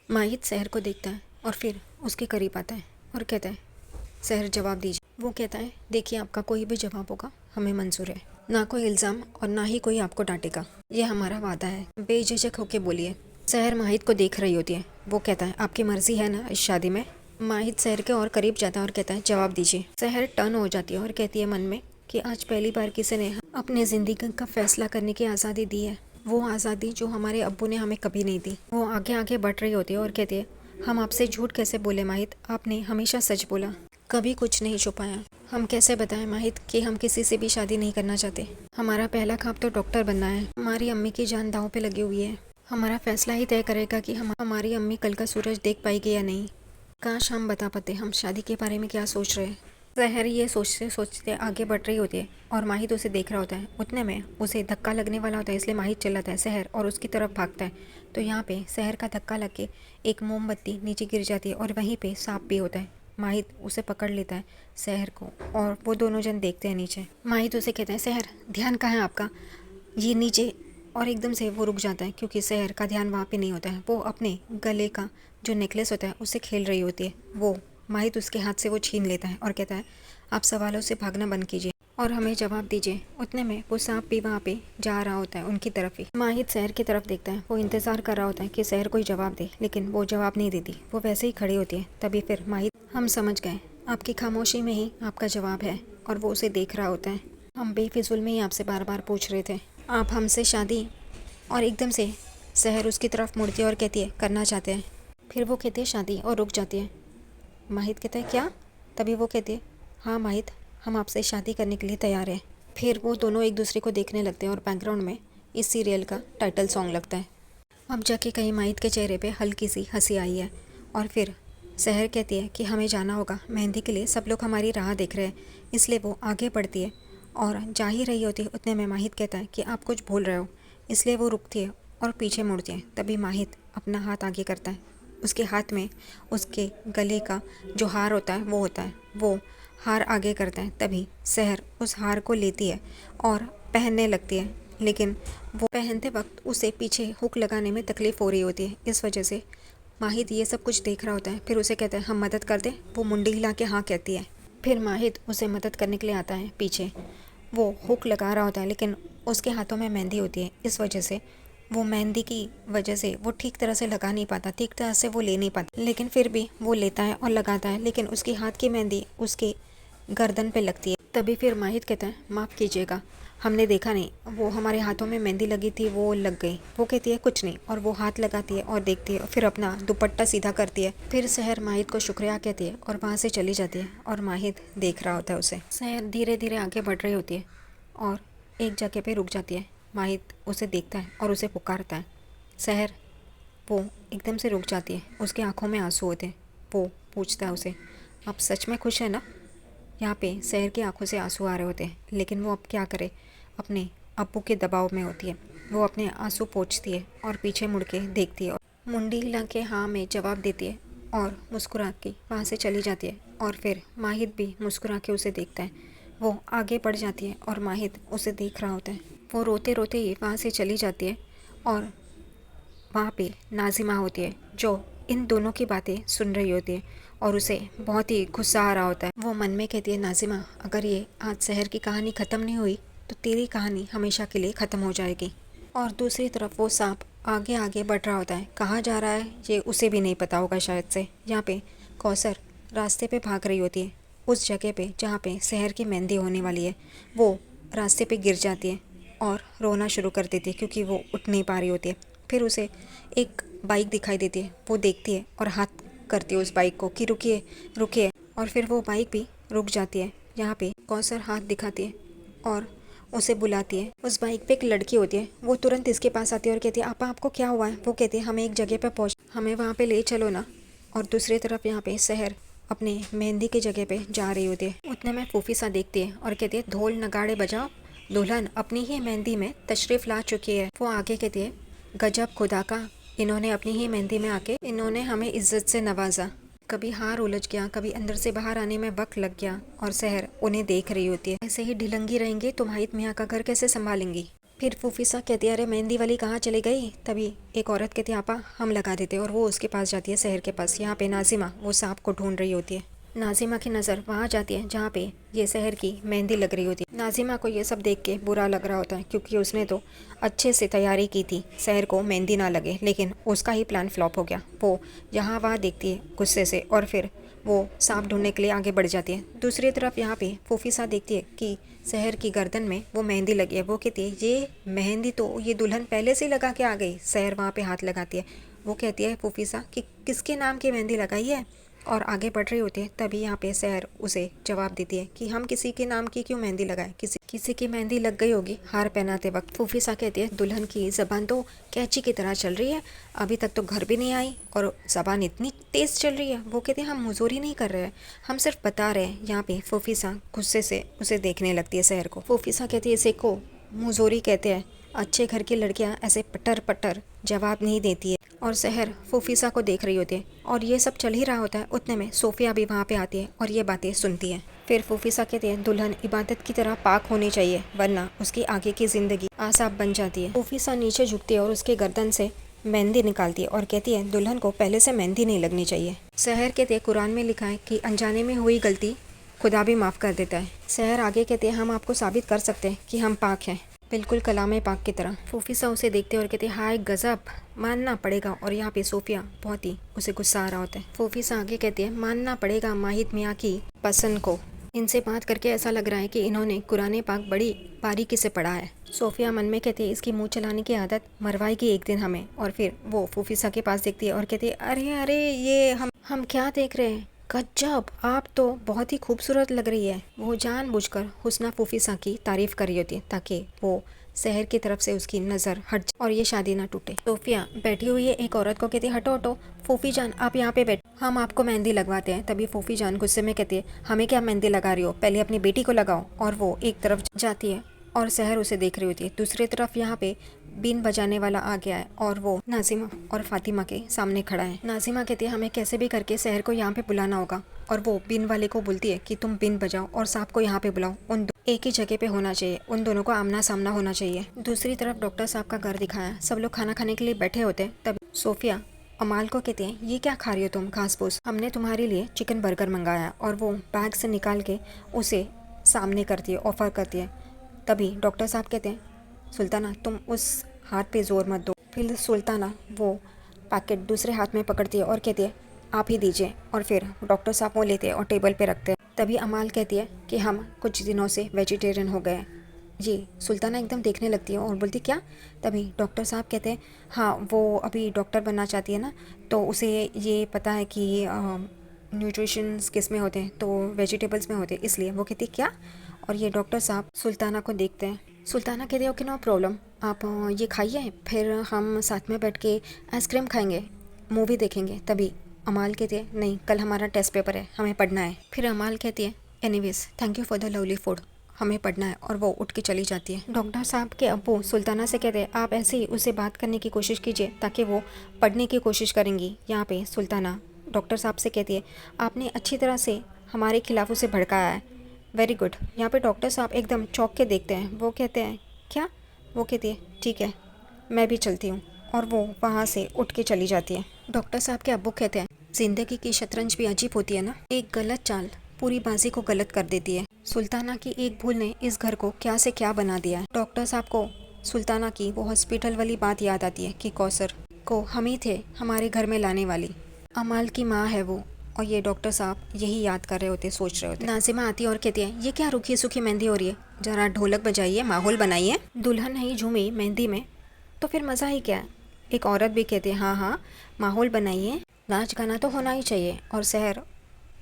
माहित शहर को देखता है और फिर उसके करीब आता है और कहता है, शहर जवाब दीजिए। वो कहता है, देखिए आपका कोई भी जवाब होगा हमें मंजूर है, ना कोई इल्ज़ाम और ना ही कोई आपको डांटेगा। ये हमारा वादा है, बेझिझक होके बोलिए। शहर माहित को देख रही होती है। वो कहता है, आपकी मर्जी है ना इस शादी में। माहित शहर के और करीब जाता है और कहता है, जवाब दीजिए। शहर टर्न हो जाती है और कहती है मन में कि आज पहली बार किसी ने अपने जिंदगी का फैसला करने की आज़ादी दी है, वो आज़ादी जो हमारे अब्बू ने हमें कभी नहीं दी। वो आगे आगे बढ़ रही होती है और कहती है, हम आपसे झूठ कैसे बोले माहित, आपने हमेशा सच बोला, कभी कुछ नहीं छुपाया। हम कैसे बताएं माहित कि हम किसी से भी शादी नहीं करना चाहते। हमारा पहला ख्वाब तो डॉक्टर बनना है। हमारी अम्मी की जान दांव पे लगी हुई है। हमारा फैसला ही तय करेगा कि हमारी अम्मी कल का सूरज देख पाएगी या नहीं। काश हम बता पाते हम शादी के बारे में क्या सोच रहे हैं। जहर ये सोचते सोचते आगे बढ़ रही होती है और माहित उसे देख रहा होता है। उतने में उसे धक्का लगने वाला होता है, इसलिए माहित चिल्लाता है शहर और उसकी तरफ भागता है। तो यहाँ पे शहर का धक्का लग के एक मोमबत्ती नीचे गिर जाती है और वहीं पे सांप भी होता है। माहित उसे पकड़ लेता है शहर को और वो दोनों जन देखते हैं नीचे। माहित उसे कहता है, शहर ध्यान कहाँ है आपका, ये नीचे। और एकदम से वो रुक जाता है क्योंकि शहर का ध्यान वहाँ पे नहीं होता है। वो अपने गले का जो नेकलेस होता है उससे खेल रही होती है। वो माहित उसके हाथ से वो छीन लेता है और कहता है, आप सवालों से भागना बंद कीजिए और हमें जवाब दीजिए। उतने में वो सांप भी वहाँ पे जा रहा होता है उनकी तरफ ही। माहित शहर की तरफ देखता है। वो इंतजार कर रहा होता है कि शहर कोई जवाब दे, लेकिन वो जवाब नहीं देती। वो वैसे ही खड़ी होती है। तभी फिर माहित, हम समझ गए, आपकी खामोशी में ही आपका जवाब है। और वो उसे देख रहा होता है। हम बेफिजुल में ही आपसे बार बार पूछ रहे थे, आप हमसे शादी। और एकदम से शहर उसकी तरफ मुड़ती है और कहती है, करना चाहते हैं। फिर वो कहती है शादी और रुक जाती है। माहित कहता है, क्या? तभी वो कहती है, हाँ माहित, हम आपसे शादी करने के लिए तैयार हैं। फिर वो दोनों एक दूसरे को देखने लगते हैं और बैकग्राउंड में इस सीरियल का टाइटल सॉन्ग लगता है। अब जाके कहीं माहित के चेहरे पे हल्की सी हंसी आई है। और फिर शहर कहती है कि हमें जाना होगा मेहंदी के लिए, सब लोग हमारी राह देख रहे हैं। इसलिए वो आगे बढ़ती है और जा ही रही होती है। उतने में माहित कहता है कि आप कुछ भूल रहे हो। इसलिए वो रुकती है और पीछे मुड़ती है। तभी माहित अपना हाथ आगे करता है। उसके हाथ में उसके गले का जो हार होता है वो होता है। वो हार आगे करता है। तभी शहर उस हार को लेती है और पहनने लगती है, लेकिन वो पहनते वक्त उसे पीछे हुक लगाने में तकलीफ़ हो रही होती है। इस वजह से माहित ये सब कुछ देख रहा होता है। फिर उसे कहता है, हम मदद कर दें। वो मुंडी हिला के हाँ कहती है। फिर माहित उसे मदद करने के लिए आता है पीछे। वो हुक लगा रहा होता है, लेकिन उसके हाथों में मेहंदी होती है। इस वजह से वो मेहंदी की वजह से वो ठीक तरह से लगा नहीं पाता, ठीक तरह से वो ले नहीं पाता। लेकिन फिर भी वो लेता है और लगाता है, लेकिन उसकी हाथ की मेहंदी उसके गर्दन पे लगती है। तभी फिर माहित कहता है, माफ़ कीजिएगा, हमने देखा नहीं, वो हमारे हाथों में मेहंदी लगी थी, वो लग गई। वो कहती है, कुछ नहीं। और वो हाथ लगाती है और देखती है, फिर अपना दुपट्टा सीधा करती है। फिर शहर माहित को शुक्रिया कहती है और वहाँ से चली जाती है और माहित देख रहा होता है उसे। शहर धीरे धीरे आगे बढ़ रही होती है और एक जगह पे रुक जाती है। माहित उसे देखता है और उसे पुकारता है, शहर। वो एकदम से रुक जाती है। उसके आंखों में आंसू होते हैं। वो पूछता है उसे, आप सच में खुश है ना? यहाँ पे शहर की आंखों से आंसू आ रहे होते हैं, लेकिन वो अब क्या करे, अपने अब्बू के दबाव में होती है। वो अपने आंसू पोंछती है और पीछे मुड़ के देखती है और मुंडी हिला के हाँ में जवाब देती है और मुस्कुरा के वहाँ से चली जाती है। और फिर माहित भी मुस्कुरा के उसे देखता है। वो आगे बढ़ जाती है और माहित उसे देख रहा होता है। वो रोते रोते ही वहाँ से चली जाती है और वहाँ पे नाजिमा होती है, जो इन दोनों की बातें सुन रही होती है और उसे बहुत ही गुस्सा आ रहा होता है। वो मन में कहती है, नाजिमा, अगर ये आज शहर की कहानी ख़त्म नहीं हुई तो तेरी कहानी हमेशा के लिए ख़त्म हो जाएगी। और दूसरी तरफ वो सांप आगे आगे बढ़ रहा होता है। कहाँ जा रहा है ये उसे भी नहीं पता होगा शायद से। यहाँ पे कौसर रास्ते पे भाग रही होती है, उस जगह पे जहाँ पे शहर की मेहंदी होने वाली है। वो रास्ते पे गिर जाती है और रोना शुरू कर देती है क्योंकि वो उठ नहीं पा रही होती है। फिर उसे एक बाइक दिखाई देती है। वो देखती है और हाथ करती है उस बाइक को कि रुकिए रुकिए। और फिर वो बाइक भी रुक जाती है। यहाँ पे कौसर हाथ दिखाती है और उसे बुलाती है। उस बाइक पे एक लड़की होती है। वो तुरंत इसके पास आती है और कहती है, आपा आपको क्या हुआ है? वो कहती है, हमें एक जगह पे पहुँच, हमें वहाँ पे ले चलो ना। और दूसरी तरफ यहाँ पे शहर अपने मेहंदी की जगह पे जा रही होती है। उतने में फूफी सा देखती है और कहती है, ढोल नगाड़े बजाओ, दुल्हन अपनी ही मेहंदी में तशरीफ़ ला चुकी है। वो आगे कहती है, गजब खुदा का, इन्होंने अपनी ही मेहंदी में आके इन्होंने हमें इज्जत से नवाजा। कभी हार उलझ गया, कभी अंदर से बाहर आने में वक्त लग गया और शहर उन्हें देख रही होती है। ऐसे ही ढिलंगी रहेंगे तो माहित मियाँ का घर कैसे संभालेंगी? फिर फूफीसा कहती है अरे मेहंदी वाली कहाँ चली गई। तभी एक औरत कहती है आपा हम लगा देते, और वो उसके पास जाती है शहर के पास। यहाँ पे नाजिमा वो सांप को ढूंढ रही होती है। नाजिमा की नज़र वहाँ जाती है जहाँ पे ये शहर की मेहंदी लग रही होती है। नाजिमा को ये सब देख के बुरा लग रहा होता है, क्योंकि उसने तो अच्छे से तैयारी की थी शहर को मेहंदी ना लगे, लेकिन उसका ही प्लान फ्लॉप हो गया। वो यहाँ वहाँ देखती है गुस्से से, और फिर वो सांप ढूंढने के लिए आगे बढ़ जाती है। दूसरी तरफ यहाँ पे फूफीसा देखती है कि शहर की गर्दन में वो मेहंदी लगी है। वो कहती है ये मेहंदी तो ये दुल्हन पहले से लगा के आ गई। शहर वहाँ पे हाथ लगाती है। वो कहती है फूफीसा कि किसके नाम की मेहंदी लगाई है, और आगे बढ़ रही होती है। तभी यहाँ पे शहर उसे जवाब देती है कि हम किसी के नाम की क्यों मेहंदी लगाए, किसी की मेहंदी लग गई होगी हार पहनाते वक्त। फूफीसा कहती है दुल्हन की ज़बान तो कैंची की तरह चल रही है, अभी तक तो घर भी नहीं आई और ज़बान इतनी तेज़ चल रही है। वो कहती है हम मुजोरी नहीं कर रहे हैं, हम सिर्फ बता रहे हैं। यहाँ पे फूफीसा गुस्से से उसे देखने लगती है शहर को। फूफीसा कहती है इसे को मुजोरी कहते हैं, अच्छे घर की लड़कियाँ ऐसे पटर पटर जवाब नहीं देती है। और शहर फूफीसा को देख रही होती है, और ये सब चल ही रहा होता है। उतने में सोफिया भी वहाँ पे आती है और ये बातें सुनती है। फिर फूफीसा कहती है दुल्हन इबादत की तरह पाक होनी चाहिए, वरना उसकी आगे की जिंदगी आसाब बन जाती है। फूफीसा नीचे झुकती है और उसके गर्दन से मेहंदी निकालती है और कहती है दुल्हन को पहले से मेहंदी नहीं लगनी चाहिए। शहर कहते हैं कुरान में लिखा है कि अनजाने में हुई गलती खुदा भी माफ़ कर देता है। शहर आगे कहते हैं हम आपको साबित कर सकते हैं कि हम पाक हैं, बिल्कुल कलाम पाक की तरह। फूफीसा उसे देखते और कहते हाय गजब, मानना पड़ेगा। और यहाँ पे सोफिया बहुत ही उसे गुस्सा आ रहा होता है। फूफीसा आगे कहती है मानना पड़ेगा माहिद मियाँ की पसंद को। इनसे बात करके ऐसा लग रहा है कि इन्होंने कुरान पाक बड़ी बारीकी से पढ़ा है। सोफिया मन में कहती है इसकी मुंह चलाने की आदत मरवाएगी एक दिन हमें। और फिर वो फूफीसा के पास देखती है और कहती है अरे अरे ये हम क्या देख रहे हैं, गजब, आप तो बहुत ही खूबसूरत लग रही है। वो जानबूझकर हुस्ना फूफीसा की तारीफ कर रही होती है ताकि वो शहर की तरफ से उसकी नज़र हट जाए और ये शादी ना टूटे। सोफिया बैठी हुई है, एक औरत को कहती है हटो हटो फूफी जान, आप यहाँ पे बैठो, हम आपको मेहंदी लगवाते हैं। तभी फूफी जान गुस्से में कहती है हमें क्या मेहंदी लगा रही हो, पहले अपनी बेटी को लगाओ। और वो एक तरफ जाती है और शहर उसे देख रही होती है। दूसरी तरफ यहाँ पे बीन बजाने वाला आ गया है और वो नाजिमा और फातिमा के सामने खड़ा है। नाजिमा कहती है हमें कैसे भी करके शहर को यहाँ पे बुलाना होगा, और वो बीन वाले को बोलती है कि तुम बीन बजाओ और सांप को यहाँ पे बुलाओ, उन एक ही जगह पे होना चाहिए, उन दोनों को आमना सामना होना चाहिए। दूसरी तरफ डॉक्टर साहब का घर दिखाया, सब लोग खाना खाने के लिए बैठे होते हैं। तब सोफिया अमाल को कहते हैं ये क्या खा रही हो तुम घास फूस, हमने तुम्हारे लिए चिकन बर्गर मंगाया। और वो बैग से निकाल के उसे सामने करती है, ऑफर करती है। तभी डॉक्टर साहब कहते हैं सुल्ताना तुम उस हाथ पे जोर मत दो। फिर सुल्ताना वो पैकेट दूसरे हाथ में पकड़ती है और कहती है आप ही दीजिए। और फिर डॉक्टर साहब वो लेते हैं और टेबल पे रखते हैं। तभी अमाल कहती है कि हम कुछ दिनों से वेजिटेरियन हो गए। जी सुल्ताना एकदम देखने लगती है और बोलती क्या। तभी डॉक्टर साहब कहते हैं हाँ वो अभी डॉक्टर बनना चाहती है ना, तो उसे ये पता है कि न्यूट्रिशंस किस में होते हैं, तो वेजिटेबल्स में होते हैं, इसलिए। वो कहती क्या। और ये डॉक्टर साहब सुल्ताना को देखते हैं। सुल्ताना कहती है ओके नो प्रॉब्लम, आप ये खाइए, फिर हम साथ में बैठ के आइसक्रीम खाएंगे, मूवी देखेंगे। तभी अमाल कहती है नहीं कल हमारा टेस्ट पेपर है, हमें पढ़ना है। फिर अमाल कहती है anyways thank you for the lovely food, हमें पढ़ना है। और वो उठ के चली जाती है। डॉक्टर साहब के अब्बू सुल्ताना से कहते हैं आप ऐसे ही उसे बात करने की कोशिश कीजिए ताकि वो पढ़ने की कोशिश करेंगी। यहाँ पे सुल्ताना डॉक्टर साहब से कहती है आपने अच्छी तरह से हमारे खिलाफ उसे भड़काया है, वेरी गुड। यहाँ पे डॉक्टर साहब एकदम चौंक के देखते हैं। वो कहते हैं क्या। वो कहती है ठीक है मैं भी चलती हूँ। और वो वहाँ से उठ के चली जाती है। डॉक्टर साहब के अब्बू कहते हैं जिंदगी की शतरंज भी अजीब होती है ना, एक गलत चाल पूरी बाजी को गलत कर देती है। सुल्ताना की एक भूल ने इस घर को क्या से क्या बना दिया है। डॉक्टर साहब को सुल्ताना की वो हॉस्पिटल वाली बात याद आती है कि कौसर को हम ही थे हमारे घर में लाने वाली, अमाल की माँ है वो। और ये डॉक्टर साहब यही याद कर रहे होते, सोच रहे होते। नाजिमा आती है और कहती है ये क्या रुखी सूखी मेहंदी हो रही है, जरा ढोलक बजाइए, माहौल बनाइए। दुल्हन नहीं झूमी मेहंदी में तो फिर मज़ा ही क्या है। एक औरत भी कहती है हाँ हाँ माहौल बनाइए, नाच गाना तो होना ही चाहिए। और शहर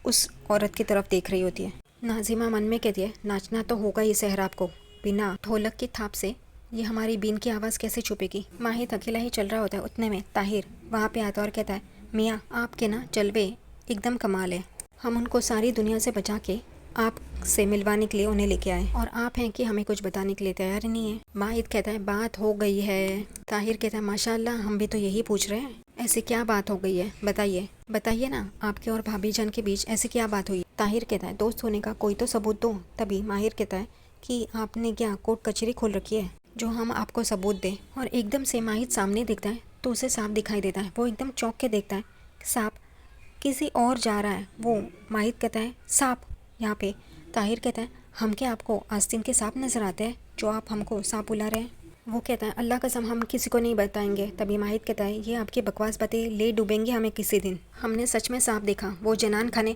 उस औरत की तरफ देख रही होती है। नाजिमा मन में कहती है नाचना तो होगा ही शहर, आपको बिना ढोलक की थाप से ये हमारी बीन की आवाज़ कैसे छुपेगी। माहिद अकेला ही चल रहा होता है। उतने में ताहिर वहाँ पे आता है और कहता है मियाँ आपके ना जलवे एकदम कमाल है, हम उनको सारी दुनिया से बचा के आप से मिलवाने के लिए उन्हें लेके आए, और आप हैं कि हमें कुछ बताने के लिए तैयार ही नहीं है। माहिद कहता है बात हो गई है। ताहिर कहता है माशाल्लाह हम भी तो यही पूछ रहे हैं, ऐसी क्या बात हो गई है, बताइए बताइए ना, आपके और भाभी जान के बीच ऐसी क्या बात हुई। ताहिर कहता है दोस्त होने का कोई तो सबूत दो। तभी माहिर कहता है कि आपने क्या कोर्ट कचहरी खोल रखी है। जो हम आपको सबूत दें। और एकदम से माहिद सामने दिखता है तो उसे सांप दिखाई देता है। वो एकदम चौंक के देखता है, सांप किसी और जा रहा है। वो माहिद कहता है सांप यहाँ पे। ताहिर कहता है हम क्या आपको आस्तीन के सांप नज़र आते हैं जो आप हमको सांप बुला रहे हैं? वो कहता है अल्लाह कसम हम किसी को नहीं बताएंगे। तभी माहिद कहता है ये आपकी बकवास बातें ले डूबेंगे हमें किसी दिन। हमने सच में सांप देखा, वो जनान खाने,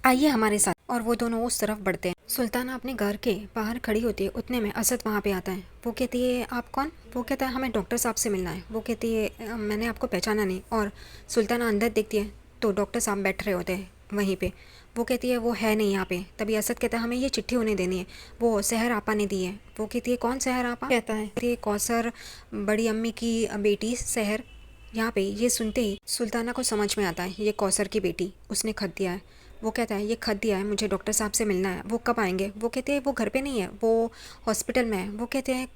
आइए हमारे साथ। और वो दोनों उस तरफ बढ़ते हैं। सुल्ताना अपने घर के बाहर खड़ी होती है, उतने में असद वहाँ पे आता है। वो कहती है आप कौन? वो कहता है हमें डॉक्टर साहब से मिलना है। वो कहती है मैंने आपको पहचाना नहीं। और सुल्ताना अंदर देखती है तो डॉक्टर साहब बैठ रहे होते हैं वहीं पे। वो कहती है वो है नहीं यहाँ पे। तभी असद कहता है हमें ये चिट्ठी उन्हें देनी है, वो सहर आपा ने दी है। वो कहती है कौन सहर आपा? कहता है ये कौसर बड़ी अम्मी की बेटी सहर। यहाँ पे ये सुनते ही सुल्ताना को समझ में आता है ये कौसर की बेटी, उसने खत दिया है। वो कहता है ये खत दिया है, मुझे डॉक्टर साहब से मिलना है, वो कब आएंगे? वो कहते हैं वो घर पे नहीं है, वो हॉस्पिटल में है। वो कहते हैं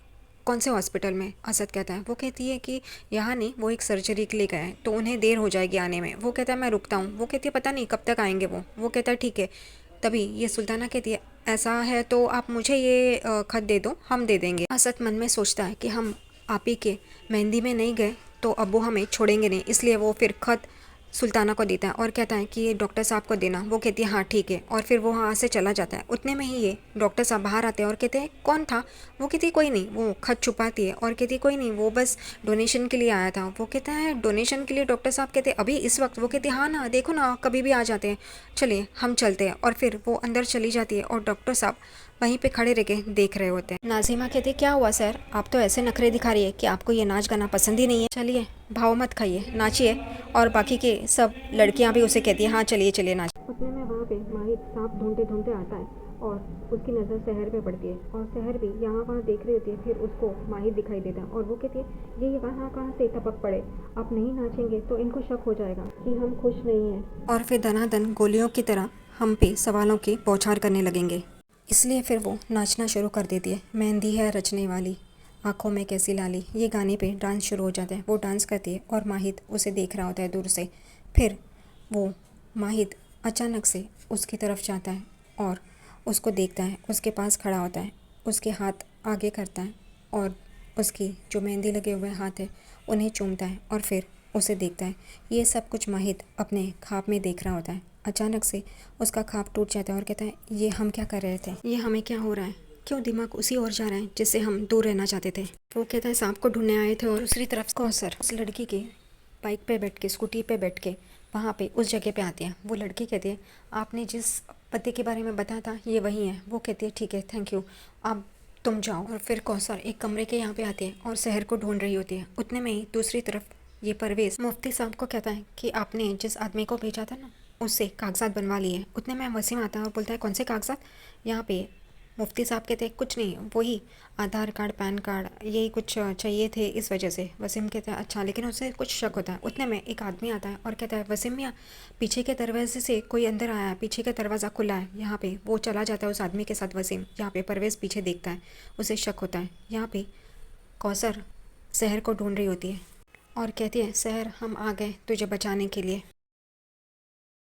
कौन से हॉस्पिटल में? असद कहता है। वो कहती है कि यहाँ नहीं, वो एक सर्जरी के लिए गए हैं तो उन्हें देर हो जाएगी आने में। वो कहता है मैं रुकता हूँ। वो कहती है पता नहीं कब तक आएंगे वो कहता है ठीक है। तभी ये सुल्ताना कहती है ऐसा है तो आप मुझे ये खत दे दो, हम दे देंगे। असद मन में सोचता है कि हम आप ही के मेहंदी में नहीं गए तो अब्बू हमें छोड़ेंगे नहीं, इसलिए वो फिर खत सुल्ताना को देता है और कहता है कि ये डॉक्टर साहब को देना। वो कहती है हाँ ठीक है। और फिर वो वहाँ से चला जाता है। उतने में ही ये डॉक्टर साहब बाहर आते हैं और कहते हैं कौन था? वो कहती है कोई नहीं। वो खत छुपाती है और कहती है कोई नहीं, वो बस डोनेशन के लिए आया था। वो कहता है डोनेशन के लिए? डॉक्टर साहब कहते हैं अभी इस वक्त? वो कहती है हाँ ना, देखो ना कभी भी आ जाते हैं, चलिए हम चलते हैं। और फिर वो अंदर चली जाती है और डॉक्टर साहब वहीं पे खड़े रह के देख रहे होते हैं। नाजिमा कहती है क्या हुआ सर, आप तो ऐसे नखरे दिखा रही है कि आपको ये नाच गाना पसंद ही नहीं है। चलिए भाव मत खाइए, नाचिए। और बाकी के सब लड़कियां भी उसे कहती है हाँ चलिए चलिए नाच। उतने में वहाँ पे माहिद सांप ढूंढते ढूंढते आता है और उसकी नज़र शहर पे पड़ती है। और शहर भी यहाँ वहाँ देख रही होती है। फिर उसको माहिद दिखाई देता है और वो कहती है ये कहाँ से टपक पड़े, आप नहीं नाचेंगे तो इनको शक हो जाएगा कि हम खुश नहीं हैं। और फिर दनादन गोलियों की तरह हम पे सवालों की बौछार करने लगेंगे। इसलिए फिर वो नाचना शुरू कर देती है। मेहंदी है रचने वाली, आँखों में कैसी लाली, ये गाने पे डांस शुरू हो जाता है। वो डांस करती है और माहिद उसे देख रहा होता है दूर से। फिर वो माहिद अचानक से उसकी तरफ जाता है और उसको देखता है, उसके पास खड़ा होता है, उसके हाथ आगे करता है और उसकी जो मेहंदी लगे हुए हाथ है उन्हें चूमता है और फिर उसे देखता है। ये सब कुछ माहिद अपने ख्वाब में देख रहा होता है। अचानक से उसका ख्वाब टूट जाता है और कहता है ये हम क्या कर रहे थे, ये हमें क्या हो रहा है, क्यों दिमाग उसी ओर जा रहा है जिससे हम दूर रहना चाहते थे। वो कहता है सांप को ढूंढने आए थे और दूसरी तरफ कौसर उस लड़की की बाइक पे बैठ के, स्कूटी पे बैठ के वहाँ पे उस जगह पे आती है। वो लड़की कहती है आपने जिस पते के बारे में बताया था ये वही है। वो कहती है ठीक है थैंक यू, अब तुम जाओ। और फिर कौसर एक कमरे के यहाँ पे आती है और शहर को ढूंढ रही होती है। उतने में ही दूसरी तरफ ये परवेज़ मुफ्ती साहब को कहता है कि आपने जिस आदमी को भेजा था ना उससे कागजात बनवा लिए। उतने में वसीम आता है और बोलता है कौन से कागजात? यहाँ पे मुफ्ती साहब कहते हैं कुछ नहीं, वही आधार कार्ड पैन कार्ड यही कुछ चाहिए थे इस वजह से। वसीम कहता है अच्छा, लेकिन उससे कुछ शक होता है। उतने में एक आदमी आता है और कहता है वसीम मियाँ पीछे के दरवाजे से कोई अंदर आया है, पीछे का दरवाज़ा खुला है। यहाँ पे वो चला जाता है उस आदमी के साथ वसीम। यहाँ पे परवेज़ पीछे देखता है, उसे शक होता है। यहाँ पे कौसर शहर को ढूंढ रही होती है और कहती है शहर हम आ गए तुझे बचाने के लिए।